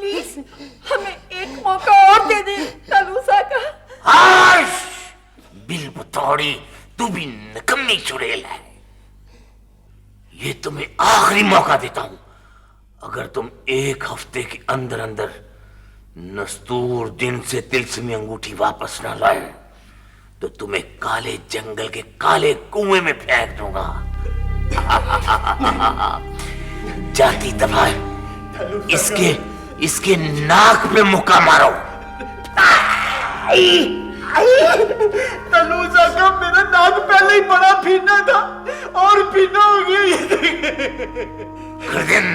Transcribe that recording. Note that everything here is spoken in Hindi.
प्लीज हमें एक मौका और दे दे तलूसा का। हाश, बिल बतौड़ी तू भी निकम्मी चुड़ैल है। ये तुम्हें आखिरी मौका देता हूं। अगर तुम एक हफ्ते के अंदर अंदर नस्तूर दिन से तिलस्मी अंगूठी वापस ना लाए तो तुम्हें काले जंगल के काले कुएं में फेंक दूंगा। जाती दफा इसके नाक पे मुक्का मारो। तलूसा का मेरा नाक पहले ही बड़ा भीना था और भीना हो गया ये। गर्दन